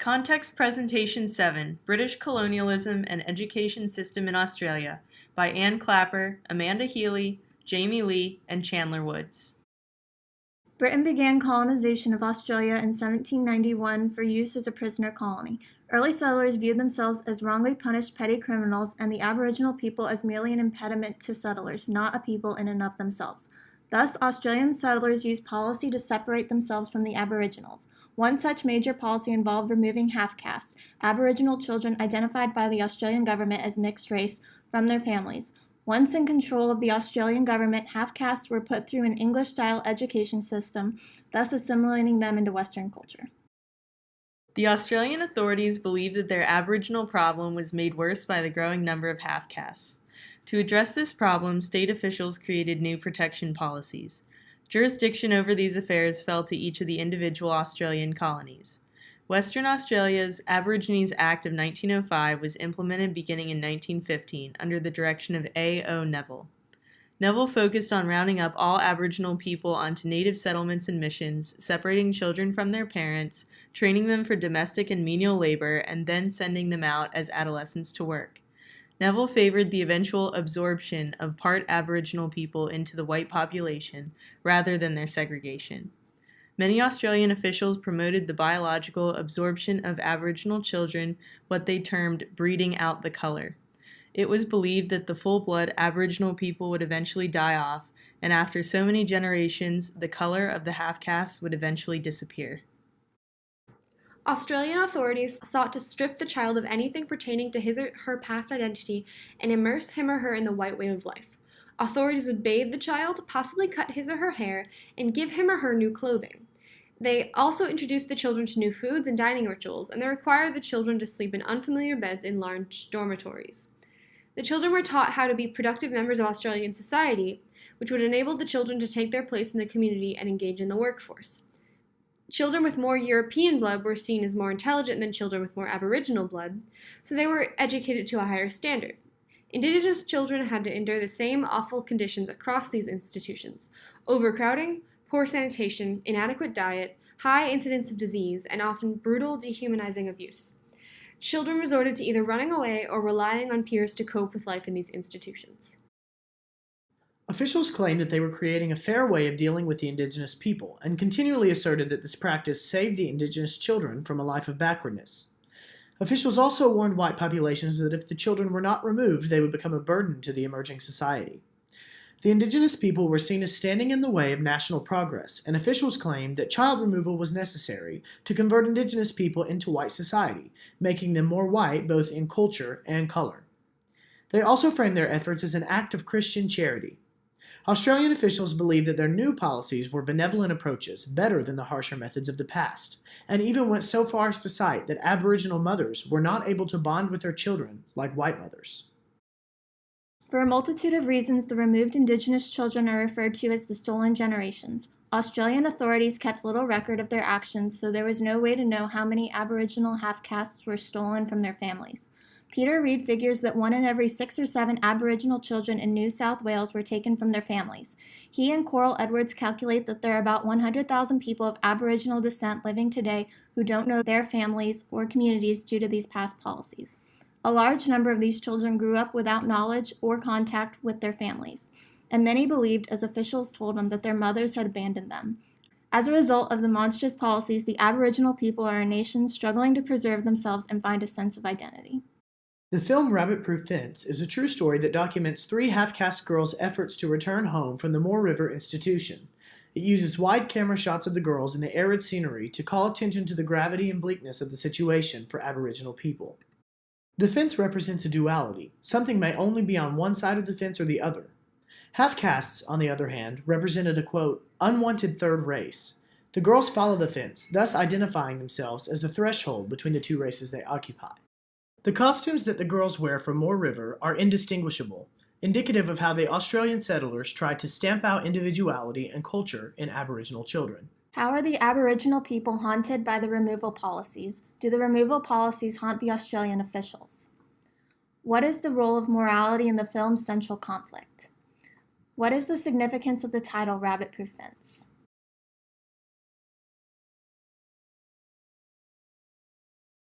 Context Presentation 7, British Colonialism and Education System in Australia, by Anne Clapper, Amanda Healy, Jaime Lee, and Chandler Woods. Britain began colonization of Australia in 1791 for use as a prisoner colony. Early settlers viewed themselves as wrongly punished petty criminals and the Aboriginal people as merely an impediment to settlers, not a people in and of themselves. Thus, Australian settlers used policy to separate themselves from the Aboriginals. One such major policy involved removing half-caste, Aboriginal children identified by the Australian government as mixed race, from their families. Once in control of the Australian government, half-castes were put through an English-style education system, thus assimilating them into Western culture. The Australian authorities believed that their Aboriginal problem was made worse by the growing number of half-castes. To address this problem, state officials created new protection policies. Jurisdiction over these affairs fell to each of the individual Australian colonies. Western Australia's Aborigines Act of 1905 was implemented beginning in 1915 under the direction of A. O. Neville. Neville focused on rounding up all Aboriginal people onto native settlements and missions, separating children from their parents, training them for domestic and menial labor, and then sending them out as adolescents to work. Neville favored the eventual absorption of part Aboriginal people into the white population rather than their segregation. Many Australian officials promoted the biological absorption of Aboriginal children, what they termed breeding out the color. It was believed that the full-blood Aboriginal people would eventually die off, and after so many generations, the color of the half-castes would eventually disappear. Australian authorities sought to strip the child of anything pertaining to his or her past identity and immerse him or her in the white way of life. Authorities would bathe the child, possibly cut his or her hair, and give him or her new clothing. They also introduced the children to new foods and dining rituals, and they required the children to sleep in unfamiliar beds in large dormitories. The children were taught how to be productive members of Australian society, which would enable the children to take their place in the community and engage in the workforce. Children with more European blood were seen as more intelligent than children with more Aboriginal blood, so they were educated to a higher standard. Indigenous children had to endure the same awful conditions across these institutions: overcrowding, poor sanitation, inadequate diet, high incidence of disease, and often brutal, dehumanizing abuse. Children resorted to either running away or relying on peers to cope with life in these institutions. Officials claimed that they were creating a fair way of dealing with the Indigenous people, and continually asserted that this practice saved the Indigenous children from a life of backwardness. Officials also warned white populations that if the children were not removed, they would become a burden to the emerging society. The Indigenous people were seen as standing in the way of national progress, and officials claimed that child removal was necessary to convert Indigenous people into white society, making them more white both in culture and color. They also framed their efforts as an act of Christian charity. Australian officials believed that their new policies were benevolent approaches, better than the harsher methods of the past, and even went so far as to cite that Aboriginal mothers were not able to bond with their children like white mothers. For a multitude of reasons, the removed Indigenous children are referred to as the stolen generations. Australian authorities kept little record of their actions, so there was no way to know how many Aboriginal half-castes were stolen from their families. Peter Reid figures that 1 in every 6 or 7 Aboriginal children in New South Wales were taken from their families. He and Coral Edwards calculate that there are about 100,000 people of Aboriginal descent living today who don't know their families or communities due to these past policies. A large number of these children grew up without knowledge or contact with their families, and many believed, as officials told them, that their mothers had abandoned them. As a result of the monstrous policies, the Aboriginal people are a nation struggling to preserve themselves and find a sense of identity. The film Rabbit Proof Fence is a true story that documents 3 half-caste girls' efforts to return home from the Moore River institution. It uses wide camera shots of the girls in the arid scenery to call attention to the gravity and bleakness of the situation for Aboriginal people. The fence represents a duality. Something may only be on one side of the fence or the other. Half-castes, on the other hand, represented a, quote, unwanted third race. The girls follow the fence, thus identifying themselves as the threshold between the two races they occupy. The costumes that the girls wear from Moore River are indistinguishable, indicative of how the Australian settlers tried to stamp out individuality and culture in Aboriginal children. How are the Aboriginal people haunted by the removal policies? Do the removal policies haunt the Australian officials? What is the role of morality in the film's central conflict? What is the significance of the title Rabbit Proof Fence?